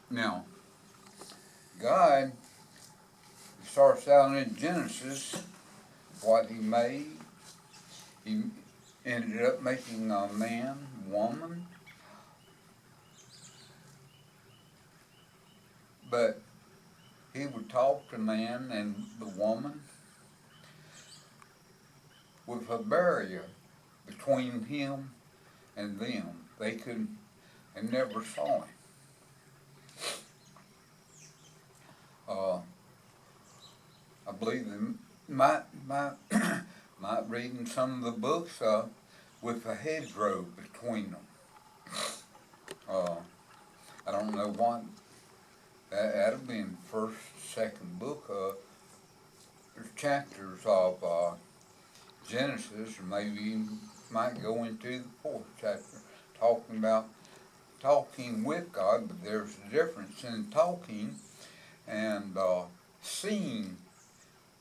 Now, God starts out in Genesis, what he made. He ended up making a man, woman, but he would talk to man and the woman with a barrier between him and them. They never saw him. Uh, I believe they might read in some of the books with a hedgerow between them. Uh, I don't know what that'll be in first, second book. There's chapters of Genesis, or maybe you might go into the fourth chapter, talking about talking with God. But there's a difference in talking and seeing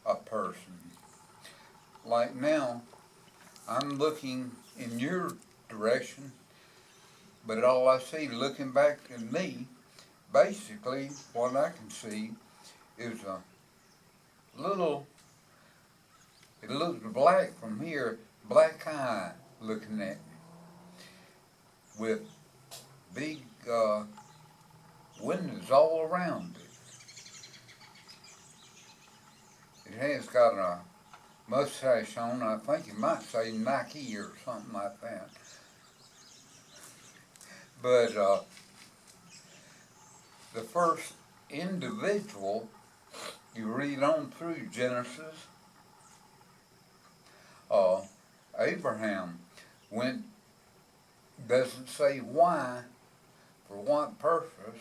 a person. Like now, I'm looking in your direction, but all I see looking back at me, basically what I can see is a little, it looks black from here, black eye looking at me with big windows all around it. It has got a mustache on. I think it might say Nike or something like that. But the first individual, you read on through Genesis, Abraham went, doesn't say why, for what purpose,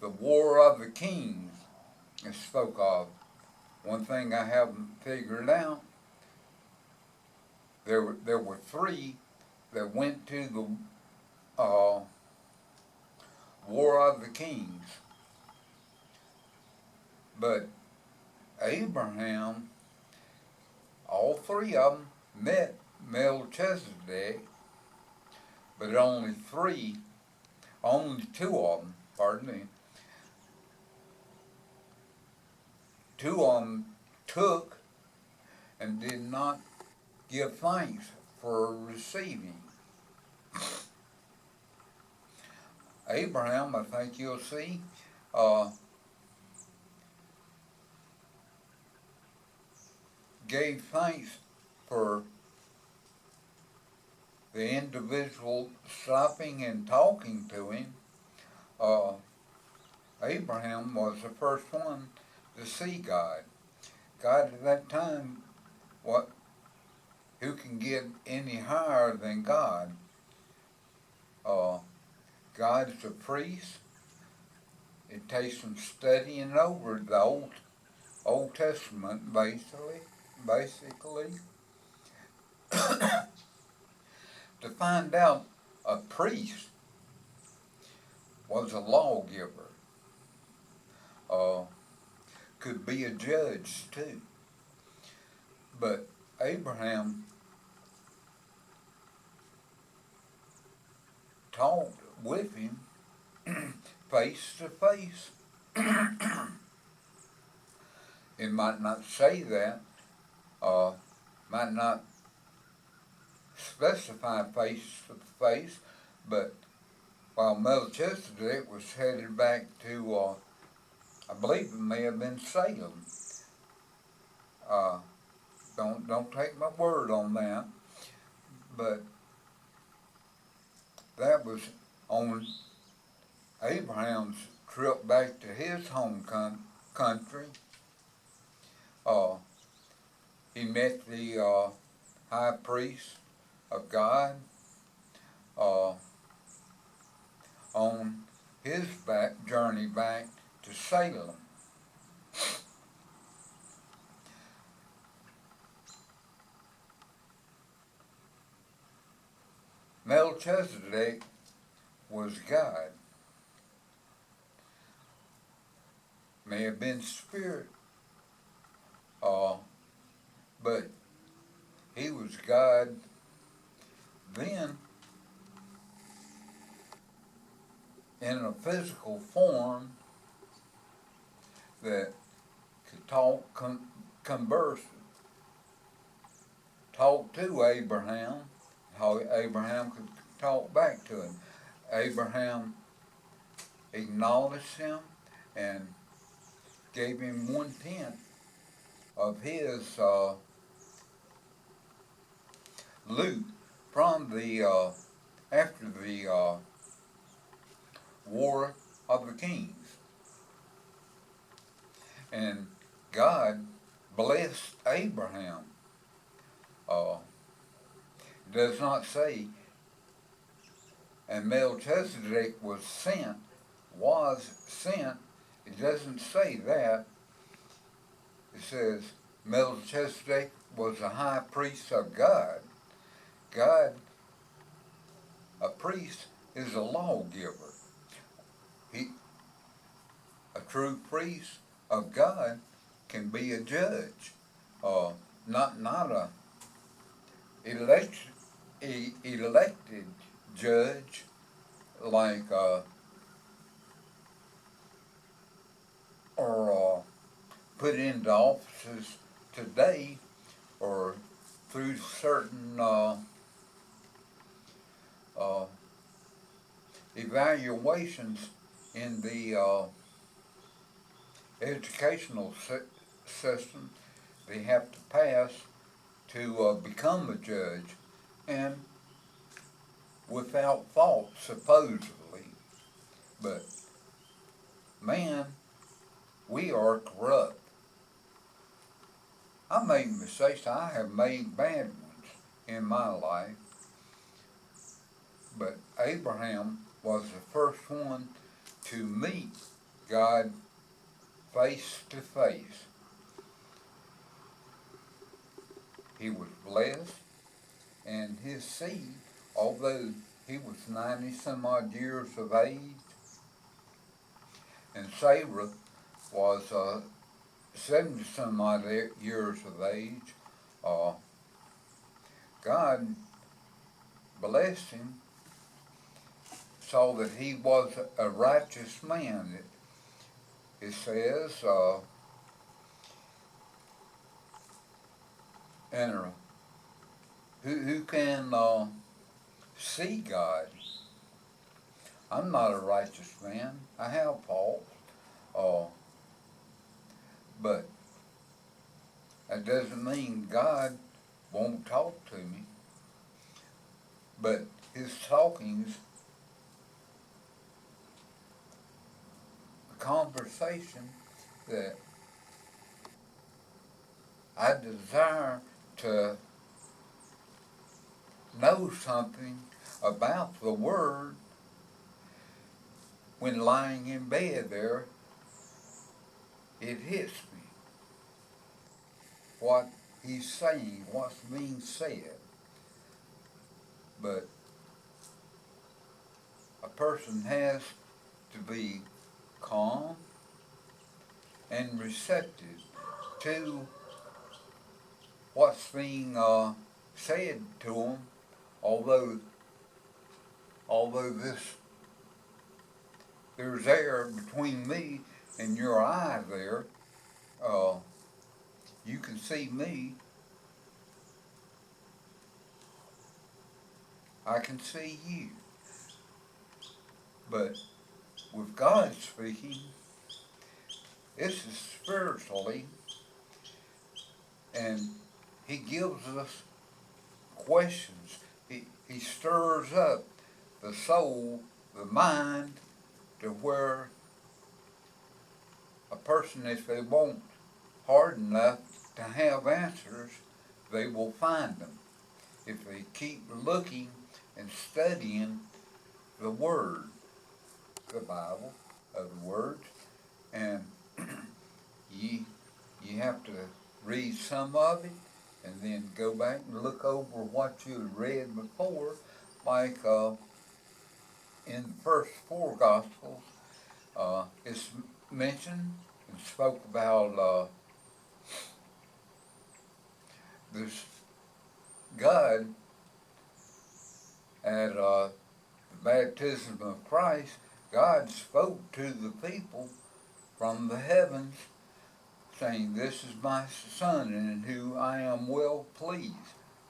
the war of the kings is spoke of. One thing I haven't figured out, there were three that went to the war of the kings. But Abraham, all three of them met Melchizedek, but only two of them, pardon me, two of them took and did not give thanks for receiving. Abraham, I think you'll see, gave thanks for the individual stopping and talking to him. Abraham was the first one to see God. God at that time, who can get any higher than God? God's a priest. It takes some studying over the Old Testament, basically, to find out a priest was a lawgiver. Could be a judge too. But Abraham talked with him face to face. It might not say that, might not specify face to face, but while Melchizedek was headed back to, I believe it may have been Salem. Don't take my word on that, but that was on Abraham's trip back to his home country. He met the high priest of God on his journey back to Salem. Melchizedek was God. May have been spirit, but he was God then. in a physical form that could converse, talk to Abraham, how Abraham could talk back to him. Abraham acknowledged him and gave him 1/10 of his loot from the after the War of the Kings. And God blessed Abraham. It does not say, and Melchizedek was sent. It doesn't say that. It says Melchizedek was the high priest of God. God, a priest, is a lawgiver. A true priest of God can be a judge, not a elected judge like or put into offices today or through certain evaluations in the educational system they have to pass to become a judge, and without fault supposedly. But man, we are corrupt. I make mistakes. I have made bad ones in my life. But Abraham was the first one to meet God face to face. He was blessed, and his seed, although he was 90 some odd years of age, and Sarah was 70 some odd years of age, God blessed him so that he was a righteous man. It says, and who can see God? I'm not a righteous man. I have faults. But that doesn't mean God won't talk to me. But his talking's a conversation that I desire to know something about the Word. When lying in bed there, it hits me what he's saying, what's being said. But a person has to be calm and receptive to what's being said to them, although there's air between me and your eye there. You can see me. I can see you. But with God speaking, this is spiritually, and he gives us questions. He stirs up the soul, the mind, to where a person, if they won't hard enough to have answers, they will find them. If they keep looking and studying the Word, the Bible, of the words, and you have to read some of it and then go back and look over what you had read before, like in the first four Gospels, it's mentioned and spoke about this God at the baptism of Christ God spoke to the people from the heavens, saying, "This is my son in whom I am well pleased.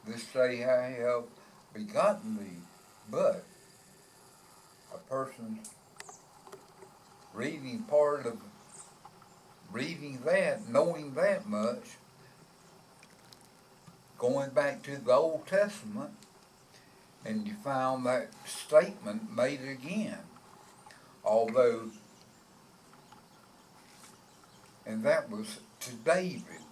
This day I have begotten thee." But a person reading part of reading that, knowing that much, going back to the Old Testament, and you found that statement made again. Although, and that was to David.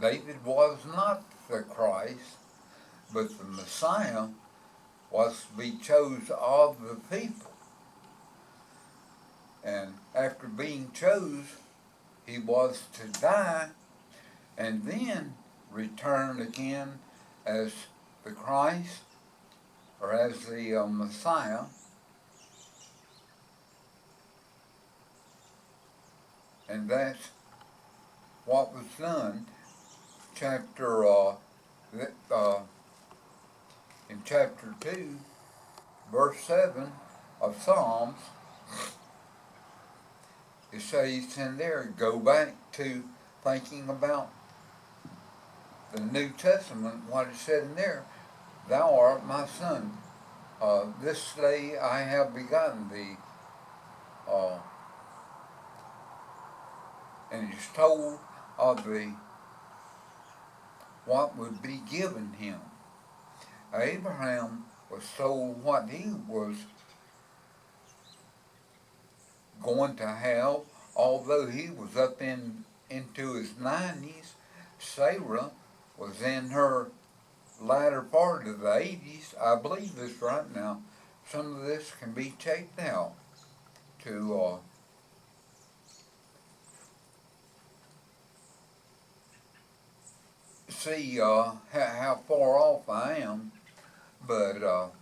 David was not the Christ, but the Messiah was to be chosen of the people. And after being chosen, he was to die and then return again as the Christ or as the Messiah. And that's what was done. In chapter 2, verse 7 of Psalms, it says in there, go back to thinking about the New Testament, what it said in there, "Thou art my son. This day I have begotten thee." Uh, and it's told of what would be given him. Abraham was told what he was going to have, although he was up into his 90s. Sarah was in her latter part of the 80s. I believe this right now. Some of this can be checked out to see how far off I am. But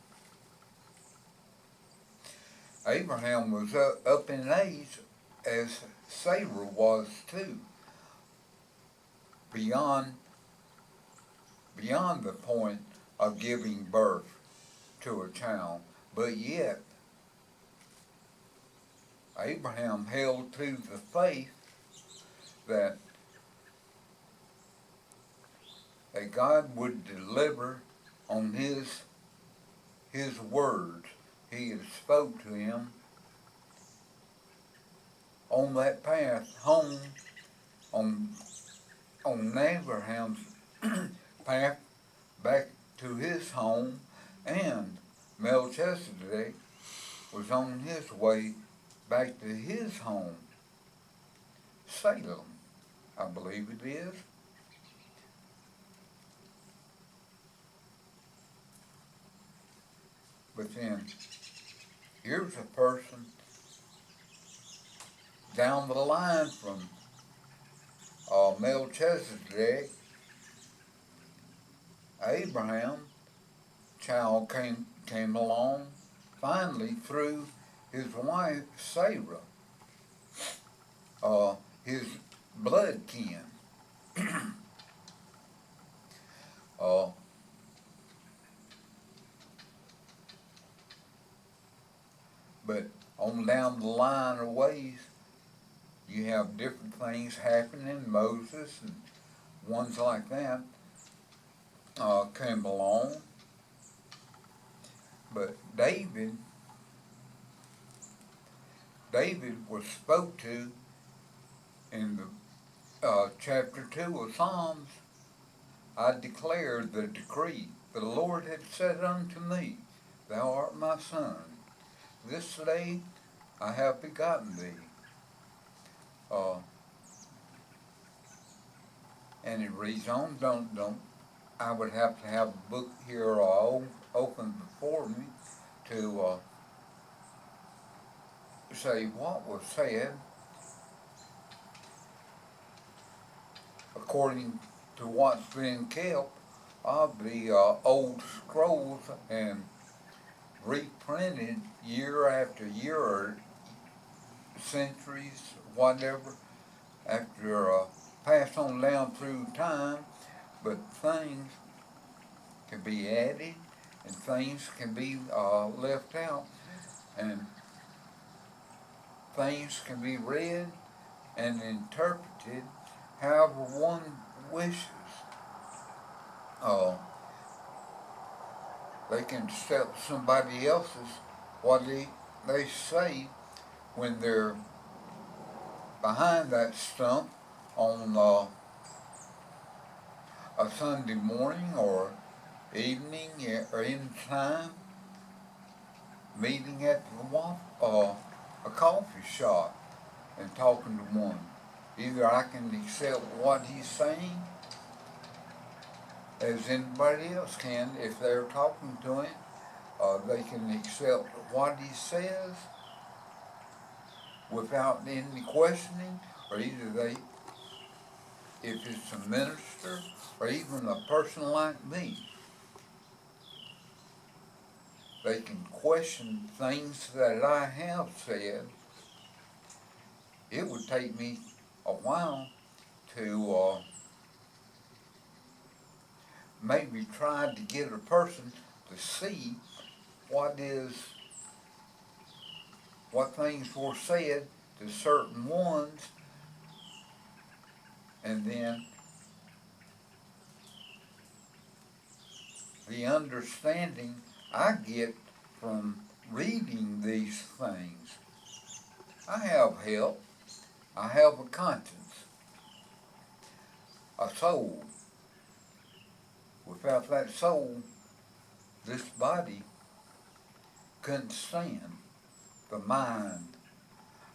Abraham was up in age as Sarah was too, beyond the point of giving birth to a child. But yet, Abraham held to the faith that God would deliver on his words. He had spoke to him on that path home, on Abraham's path back to his home, and Melchizedek was on his way back to his home, Salem, I believe it is. But then, here's a person down the line from Melchizedek, Abraham. Child came along finally through his wife Sarah, his blood kin. uh, but on down the line of ways, you have different things happening. Moses and ones like that came along. But David was spoke to in the chapter 2 of Psalms. "I declared the decree. The Lord had said unto me, Thou art my son. This day I have begotten thee." And it reads on. Don't. I would have to have a book here open before me to say what was said according to what's been kept of the old scrolls and reprinted year after year or centuries, whatever, after passed on down through time. But things can be added and things can be left out. and things can be read and interpreted however one wishes. Uh, they can accept somebody else's what they say when they're behind that stump on a Sunday morning or evening or any time, meeting at a coffee shop and talking to one. Either I can accept what he's saying as anybody else can if they're talking to him. They can accept what he says without any questioning, or either they, if it's a minister or even a person like me, they can question things that I have said. It would take me a while to maybe try to get a person to see what is what things were said to certain ones, and then the understanding I get from reading these things. I have help. I have a conscience, a soul. Without that soul, this body couldn't stand. The mind,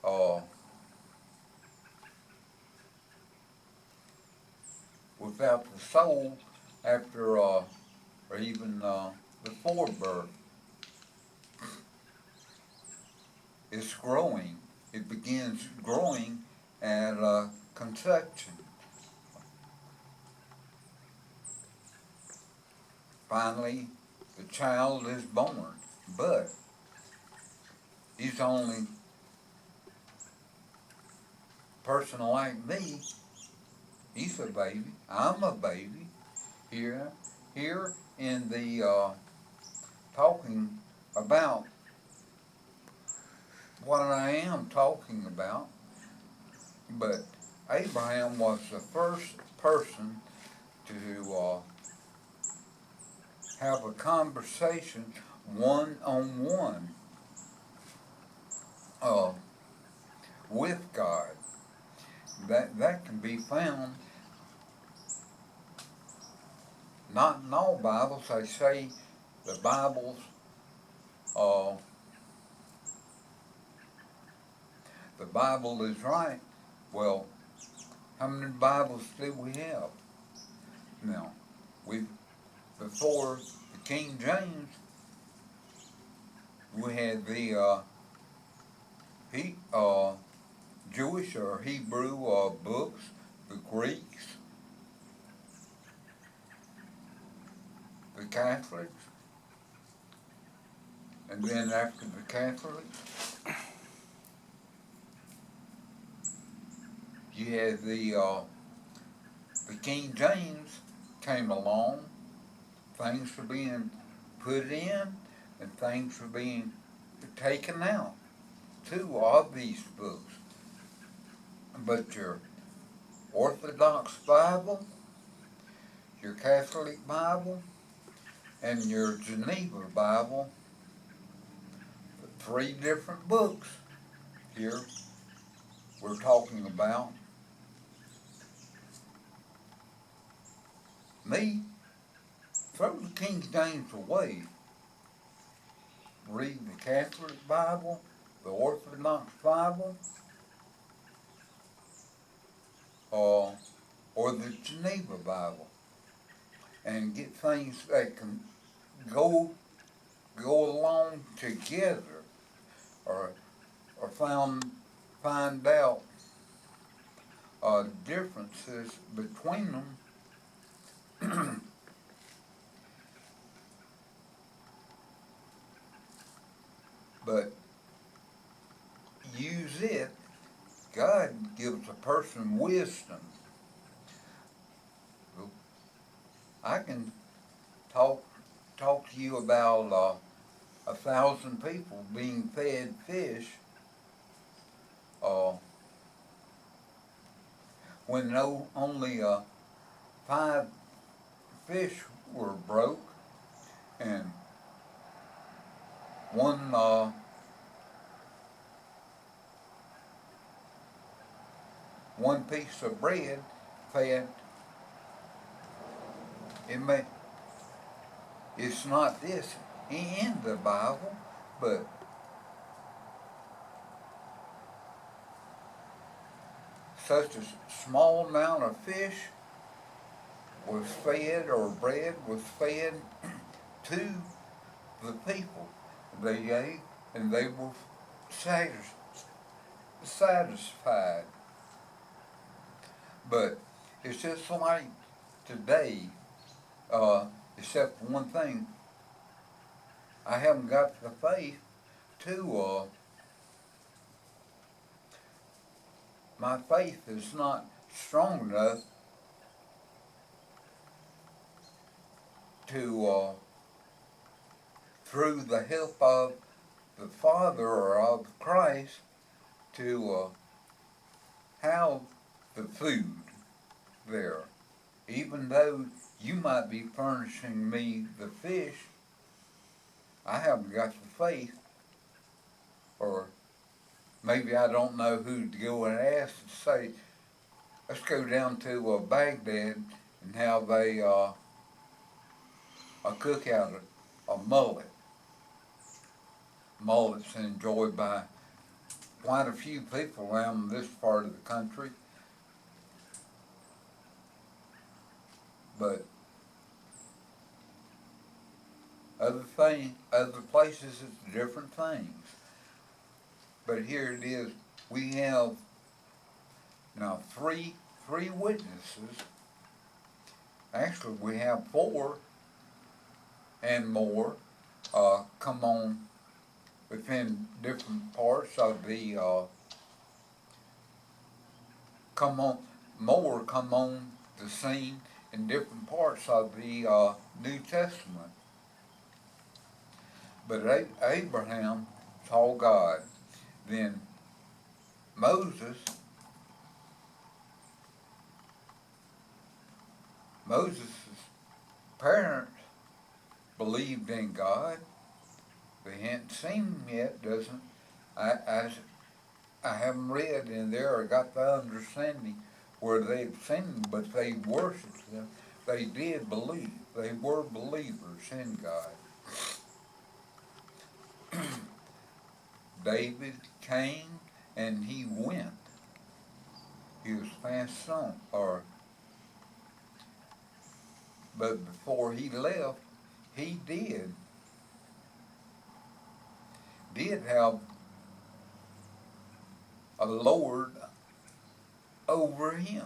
uh, without the soul, after or even before birth, it's growing. It begins growing at conception. Finally, the child is born, but he's only a person like me. He's a baby. I'm a baby. Here in the talking about what I am talking about, but Abraham was the first person to have a conversation one-on-one with God. That can be found not in all Bibles. They say the Bibles, uh, the Bible is right. Well, how many Bibles do we have? Now, before the King James, we had the Jewish or Hebrew books, the Greeks, the Catholics, and then after the Catholics, you had the King James came along. Things were being put in and things were being taken out. Two of these books. But your Orthodox Bible, your Catholic Bible, and your Geneva Bible, three different books here we're talking about. Me, throw the King James away. Read the Catholic Bible, the Orthodox Bible, or the Geneva Bible, and get things that can go along together, or find out differences between them. But use it. God gives a person wisdom. I can talk to you about 1,000 people being fed fish, uh, when no, only 5 fish were broke, and one one piece of bread fed. It may, it's not this in the Bible, but such a small amount of fish was fed, or bread was fed to the people. They ate and they were satisfied. But it's just like today, except for one thing, I haven't got the faith to, my faith is not strong enough to, through the help of the Father or of Christ, to have the food there. Even though you might be furnishing me the fish, I haven't got the faith, or maybe I don't know who to go and ask and say, let's go down to Baghdad and have a cookout of a mullet. Mullet's enjoyed by quite a few people around this part of the country. But other places it's different things. But here it is, we have now three witnesses. Actually, we have 4 and more come on within different parts of the come on the scene in different parts of the New Testament. But Abraham saw God. Then Moses' parents believed in God. They hadn't seen him yet, doesn't. I haven't read in there or got the understanding where they've seen him, but they worshipped him. They did believe. They were believers in God. David came and he went. He was passed on, but before he left, he did have a Lord over him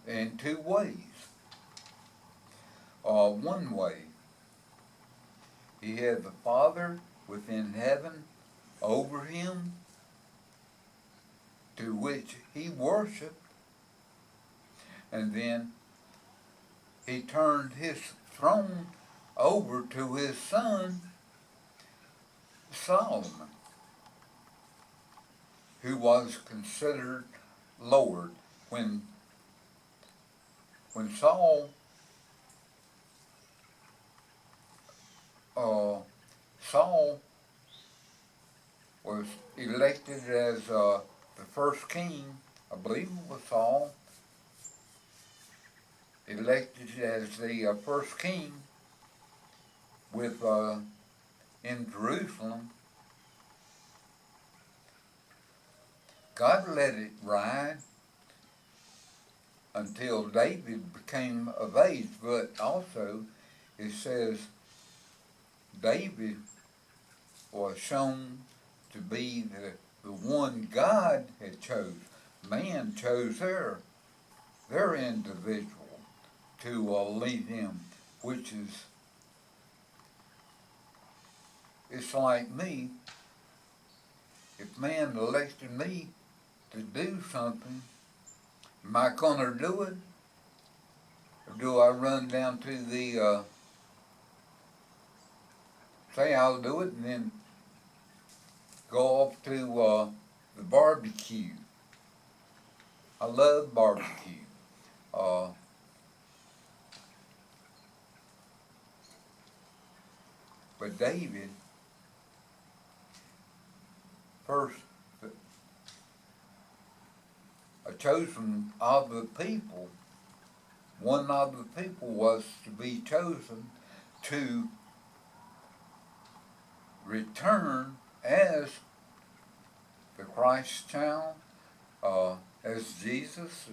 in 2 ways. One way, he had the Father within heaven over him, to which he worshiped, and then he turned his throne over to his son Solomon, who was considered Lord. When Saul was elected as the first king, I believe it was Saul, elected as the first king with in Jerusalem. God let it ride until David became of age, but also it says David was shown to be the one God had chose. Man chose their individual to lead him, which is, it's like me. If man elected me to do something, am I going to do it? Or do I run down to the say I'll do it, and then go off to the barbecue. I love barbecue. Uh, but David, first, a chosen of the people, one of the people was to be chosen to return as the Christ child, as Jesus,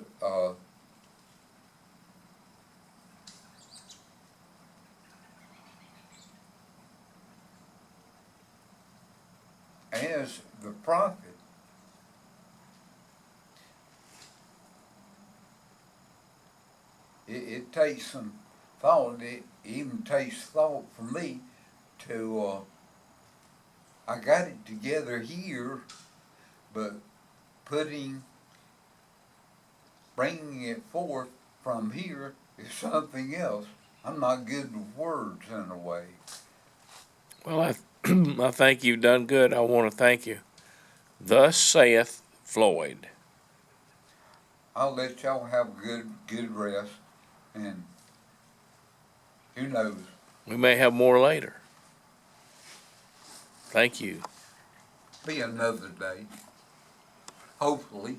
as the prophet. It takes some thought. It even takes thought for me to. I got it together here, but bringing it forth from here is something else. I'm not good with words in a way. Well, I think you've done good. I want to thank you. Thus saith Floyd. I'll let y'all have a good rest, and who knows? We may have more later. Thank you. Be another day. Hopefully.